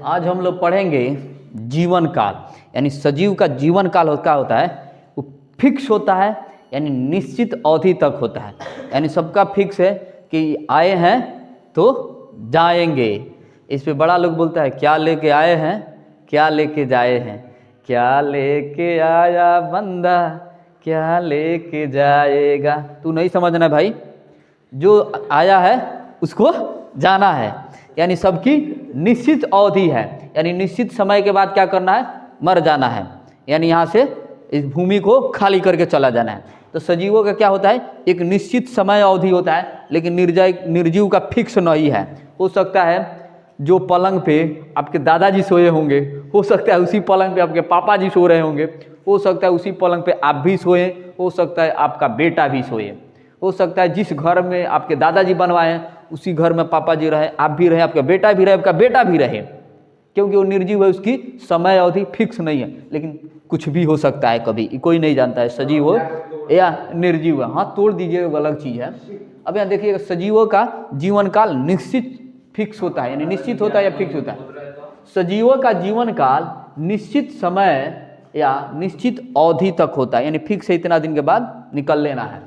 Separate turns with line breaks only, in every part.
आज हम लोग पढ़ेंगे जीवन काल, यानी सजीव का जीवन काल क्या होता है। वो फिक्स होता है, यानी निश्चित अवधि तक होता है। यानी सबका फिक्स है कि आए हैं तो जाएंगे। इस पे बड़ा लोग बोलता है क्या लेके आए हैं, क्या लेके जाए हैं। क्या लेके आया बंदा, क्या लेके जाएगा। तू नहीं समझना भाई, जो आया है उसको जाना है। यानी सबकी निश्चित अवधि है, यानी निश्चित समय के बाद क्या करना है, मर जाना है। यानी यहाँ से इस भूमि को खाली करके चला जाना है। तो सजीवों का क्या होता है, एक निश्चित समय अवधि होता है, लेकिन निर्जीव का फिक्स नहीं है। हो सकता है जो पलंग पे आपके दादाजी सोए होंगे, हो सकता है उसी पलंग पे आपके पापा जी सो रहे होंगे, हो सकता है उसी पलंग पे आप भी सोए, हो सकता है आपका बेटा भी सोए, हो सकता है जिस घर में आपके दादाजी बनवाए उसी घर में पापा जी रहे, आप भी रहे, आपका बेटा भी रहे, आपका बेटा भी रहे। क्योंकि वो निर्जीव है, उसकी समय अवधि फिक्स नहीं है। लेकिन कुछ भी हो सकता है, कभी कोई नहीं जानता है सजीव हो या निर्जीव है। हाँ तोड़ दीजिए, वो अलग चीज़ है। अब यहाँ देखिएगा, सजीवों का जीवन काल निश्चित फिक्स होता है, यानी निश्चित होता है या फिक्स होता है। सजीवों का जीवन काल निश्चित समय या निश्चित अवधि तक होता है, यानी फिक्स है, इतना दिन के बाद निकल लेना है।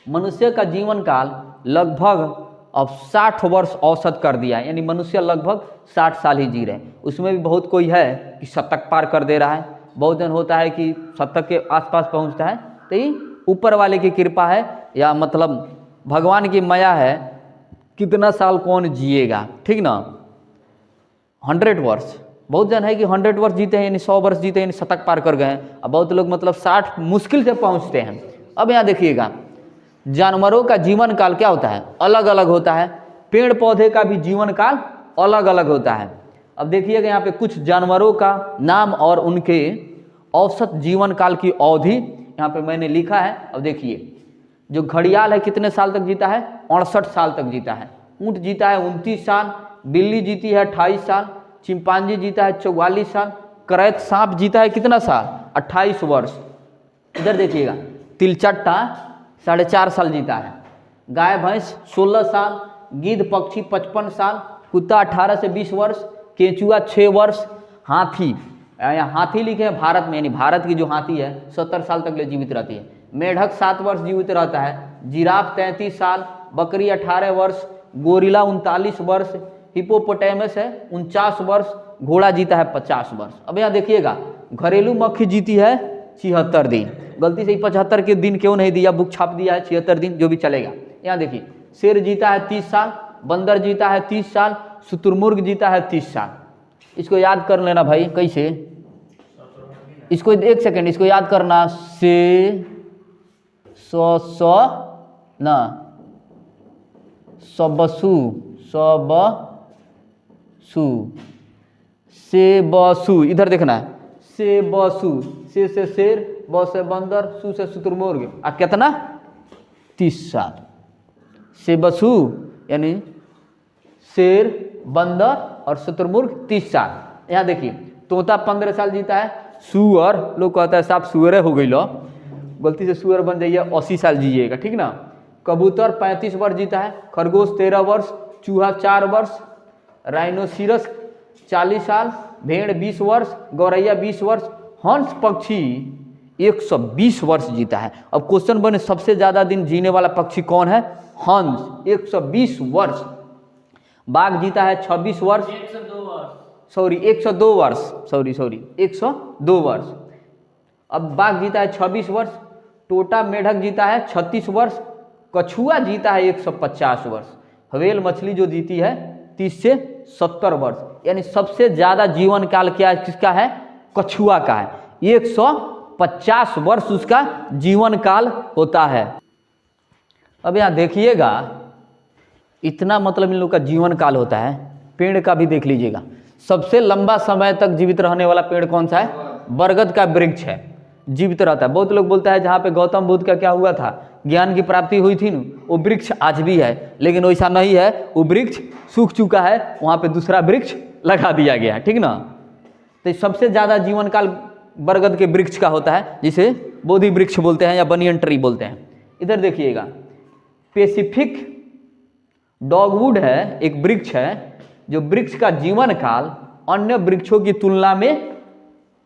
मनुष्य का जीवन काल लगभग अब 60 वर्ष औसत कर दिया है, यानी मनुष्य लगभग 60 साल ही जी रहे हैं। उसमें भी बहुत कोई है कि शतक पार कर दे रहा है, बहुत दिन होता है कि शतक के आसपास पहुंचता है। तो ये ऊपर वाले की कृपा है, या मतलब भगवान की माया है। कितना साल कौन जिएगा, ठीक ना। 100 वर्ष, बहुत जन है कि 100 वर्ष जीते हैं, यानी 100 वर्ष जीते हैं, यानी शतक पार कर गए हैं। अब बहुत लोग मतलब 60 मुश्किल से पहुंचते हैं। अब यहाँ देखिएगा, जानवरों का जीवन काल क्या होता है, अलग अलग होता है। पेड़ पौधे का भी जीवन काल अलग अलग होता है। अब देखिएगा यहाँ पे कुछ जानवरों का नाम और उनके औसत जीवन काल की अवधि यहाँ पे मैंने लिखा है। अब देखिए, जो घड़ियाल है कितने साल तक जीता है, 68 साल तक जीता है। ऊँट जीता है 29 साल, बिल्ली जीती है 28 साल, चिंपांजी जीता है 44 साल, करैत सांप जीता है कितना साल, 28 वर्ष। इधर देखिएगा, तिलचट्टा 4.5 साल जीता है, गाय भैंस 16 साल, गिद्ध पक्षी 55 साल, कुत्ता 18 से 20 वर्ष, केंचुआ 6 वर्ष, हाथी, यहाँ हाथी लिखे हैं भारत में, यानी भारत की जो हाथी है 70 साल तक ले जीवित रहती है। मेढक 7 वर्ष जीवित रहता है, जिराफ 33 साल, बकरी 18 वर्ष, गोरिल्ला 39 वर्ष, हिपोपोटामस है 49 वर्ष, घोड़ा जीता है 50 वर्ष। अब यहाँ देखिएगा, घरेलू मक्खी जीती है 76 दिन। गलती से 75 के दिन क्यों नहीं दिया, बुक छाप दिया है 76 दिन, जो भी चलेगा। यहाँ देखिए, शेर जीता है 30 साल, बंदर जीता है 30 साल, शुतुरमुर्ग जीता है 30 साल। इसको याद कर लेना भाई, कैसे, इसको एक सेकंड, इसको याद करना। से सौ ना सबसु, से बसु, इधर देखना है, से बसु, से शेर, ब से बंदर, सु से शुतुरमुर्ग। आ कितना, 30 साल। से बसु यानी शेर, बंदर और शुतुरमुर्ग 30 साल। यहाँ देखिए, तोता 15 साल जीता है, सुअर, लोग कहता है साफ सुअरे हो गई लो, गलती से सुअर बन जाइए, 80 साल जीजिएगा, ठीक ना। कबूतर 35 वर्ष जीता है, खरगोश 13 वर्ष, चूहा 4 वर्ष, राइनोसिरस 40 साल, भेड़ 20 वर्ष, गौरैया 20 वर्ष, हंस पक्षी 120 वर्ष जीता है। अब क्वेश्चन बने, सबसे ज्यादा दिन जीने वाला पक्षी कौन है, हंस 120 वर्ष। बाघ जीता है 26 वर्ष, 102 वर्ष, सॉरी 102 वर्ष। अब बाघ जीता है 26 वर्ष, टोटा मेढक जीता है 36 वर्ष, कछुआ जीता है 150 वर्ष, हवेल मछली जो जीती है 30 से 70 वर्ष। यानी सबसे ज्यादा जीवन काल क्या किसका है, कछुआ का है, 150 वर्ष उसका जीवन काल होता है। अब यहाँ देखिएगा, इतना मतलब इन लोग का जीवन काल होता है। पेड़ का भी देख लीजिएगा, सबसे लंबा समय तक जीवित रहने वाला पेड़ कौन सा है, बरगद का वृक्ष है, जीवित रहता है। बहुत लोग बोलता है जहाँ पे गौतम बुद्ध का क्या हुआ था, ज्ञान की प्राप्ति हुई थी न, वो वृक्ष आज भी है, लेकिन वैसा नहीं है, वो वृक्ष सूख चुका है, वहाँ पे दूसरा वृक्ष लगा दिया गया है, ठीक ना। तो सबसे ज़्यादा जीवन काल बरगद के वृक्ष का होता है, जिसे बोधि वृक्ष बोलते हैं या बनियन ट्री बोलते हैं। इधर देखिएगा, पैसिफिक डॉगवुड है, एक वृक्ष है, जो वृक्ष का जीवन काल अन्य वृक्षों की तुलना में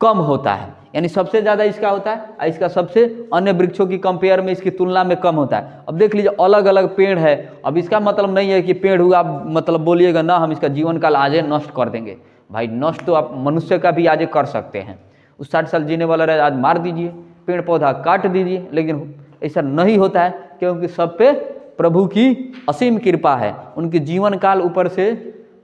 कम होता है, यानी सबसे ज़्यादा इसका होता है, इसका सबसे अन्य वृक्षों की कंपेयर में इसकी तुलना में कम होता है। अब देख लीजिए अलग अलग पेड़ है, अब इसका मतलब नहीं है कि पेड़ हुआ मतलब बोलिएगा ना हम इसका जीवन काल आज नष्ट कर देंगे। भाई नष्ट तो आप मनुष्य का भी आज कर सकते हैं, उस 60 साल जीने वाला रहे आज मार दीजिए, पेड़ पौधा काट दीजिए, लेकिन ऐसा नहीं होता है क्योंकि सब पे प्रभु की असीम कृपा है। उनके जीवन काल ऊपर से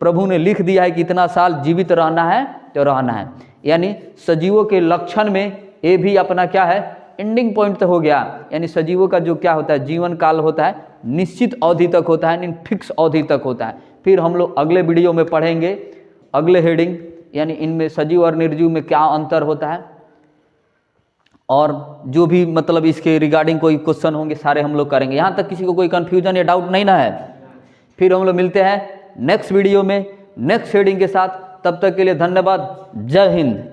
प्रभु ने लिख दिया है कि इतना साल जीवित रहना है तो रहना है, यानी सजीवों के लक्षण में ये भी अपना क्या है एंडिंग पॉइंट तो हो गया। यानी सजीवों का जो क्या होता है जीवन काल होता है निश्चित अवधि तक होता है, फिक्स अवधि तक होता है। फिर हम लोग अगले वीडियो में पढ़ेंगे अगले हेडिंग, यानी इनमें सजीव और निर्जीव में क्या अंतर होता है, और जो भी मतलब इसके रिगार्डिंग कोई क्वेश्चन होंगे सारे हम लोग करेंगे। यहाँ तक किसी को कोई कन्फ्यूजन या डाउट नहीं ना है। फिर हम लोग मिलते हैं नेक्स्ट वीडियो में नेक्स्ट हेडिंग के साथ, तब तक के लिए धन्यवाद। जय हिंद।